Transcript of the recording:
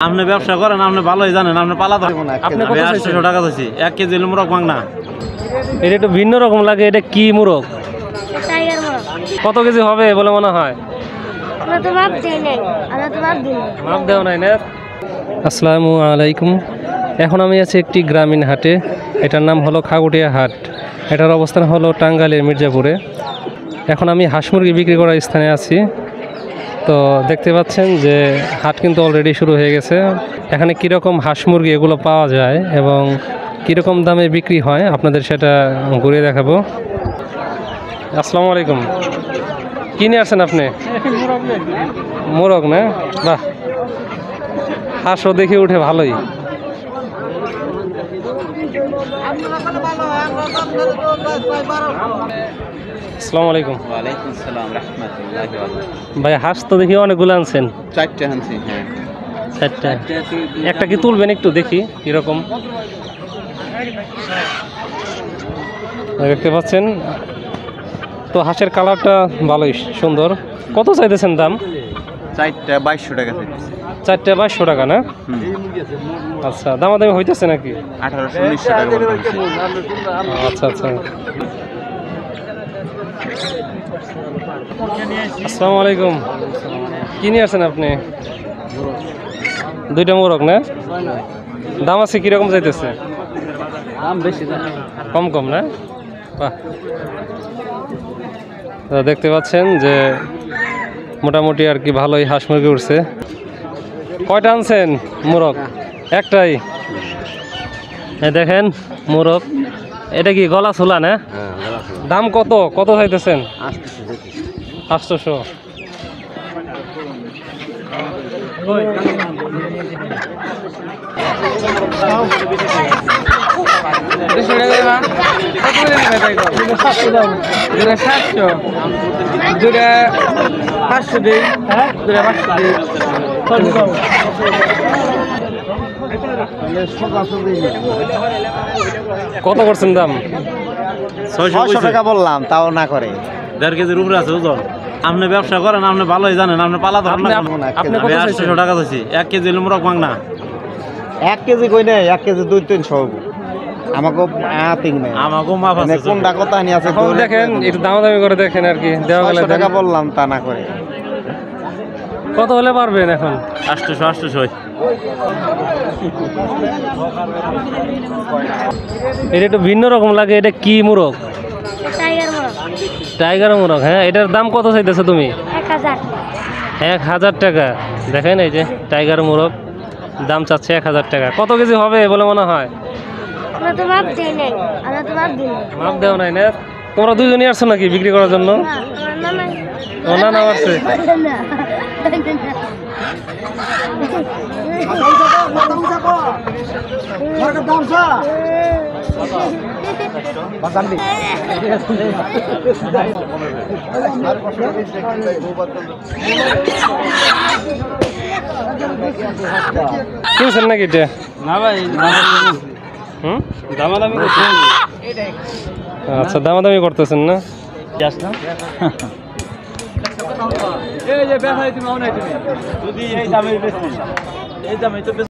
আপনি ব্যবসা করেন, আপনি ভালোই জানেন। আপনি পালা আপনি 800 টাকা দিচ্ছি 1 কেজি মুরগ মাংনা। এটা একটু ভিন্ন রকম লাগে। এটা কি মুরগ? কত কেজি হবে বলে মনে হয়? মাপ দেওয়া নাই না। আসসালামু আলাইকুম। এখন আমি আছি একটি গ্রামীণ হাটে। এটার নাম হলো খাগুটিয়া হাট। এটার অবস্থান হলো টাঙ্গাইলের মির্জাপুরে। এখন আমি হাঁস মুরগি বিক্রি করার স্থানে আছি। তো দেখতে পাচ্ছেন যে হাট কিন্তু অলরেডি শুরু হয়ে গেছে। এখানে কীরকম হাঁস মুরগি এগুলো পাওয়া যায় এবং কীরকম দামে বিক্রি হয় আপনাদের সেটা ঘুরিয়ে দেখাবো। আসসালামু আলাইকুম। কী নিয়ে আসছেন আপনি? মোরগ না? বাহ, হাঁসও দেখে উঠে ভালোই। আসসালামু আলাইকুম। ওয়ালাইকুম আসসালাম রাহমাতুল্লাহি ওয়া বারাকাতুহু। ভাই হাঁস তো দেখি অনেকগুলো আনছেন। 4টা আনছি। হ্যাঁ, 4টা। একটা কি তুলবেন একটু দেখি কীরকম। দেখতে পাচ্ছেন তো হাঁসের কালারটা ভালোই সুন্দর। কত চাইতেছেন দাম? 4টা 2200 টাকা চাইতেছি। 4টা 2200 টাকা না? আচ্ছা, দামাদামি হইতেছে নাকি? 1800-1900 টাকা বলতে হচ্ছে। আচ্ছা আচ্ছা। আসসালামু আলাইকুম। কি নিয়ে আসছেন আপনি? 2টা মোরগ না? দাম আছে কীরকম চাইতেছে? দাম বেশি না, কম কম না? বাহ, তো দেখতে পাচ্ছেন যে মোটামুটি আর কি ভালোই হাঁস মুরগি উঠছে। কয়টা আনছেন মোরগ? একটাই। দেখেন মোরগ। এটা কি গলা ছোলা না? দাম কত কত চাইতেছেন? 800। কত করছেন দাম? 600 টাকা বললাম, তাও না করে। 1.5 কেজির উপরে আছে ওজন। আপনি ব্যবসা করেন, আপনি ভালোই জানেন। আপনি পালা ধরেন না। আপনি 800 টাকা দিচ্ছি 1 কেজি মুরগ মাংনা। 1 কেজি কই নাই, 1 কেজি 2-300 আমাকে আতিং নাই। আমাকেও মাপ আছে। কোনটা কথা নি আছে এখন দেখেন একটু দামাদামি করে দেখেন আর কি। দেওয়া গেলে 600 টাকা বললাম, তা না করে। কত হলে পারবেন এখন? 800। এটা একটু ভিন্ন রকম লাগে। এটা কি মুরগ? টাইগার মুরগ। হ্যাঁ, এটার দাম কত চাইতেছো তুমি? 1000 টাকা। দেখেন এই যে টাইগার মুরগ, দাম চাচ্ছে 1000 টাকা। কত কেজি হবে বলে মনে হয়? মাপ দেওয়া নাই না? তোমরা দুইজনই আসছো নাকি বিক্রি করার জন্য? না না আসছে। কিনছেন নাকি এটা? না ভাই, দামাদামি করছেন? আচ্ছা, দামাদামি করতেছেন না? এই যে বেচাই তুমি অনেক, তুমি যদি এই দামে বেচি, এই দামে তো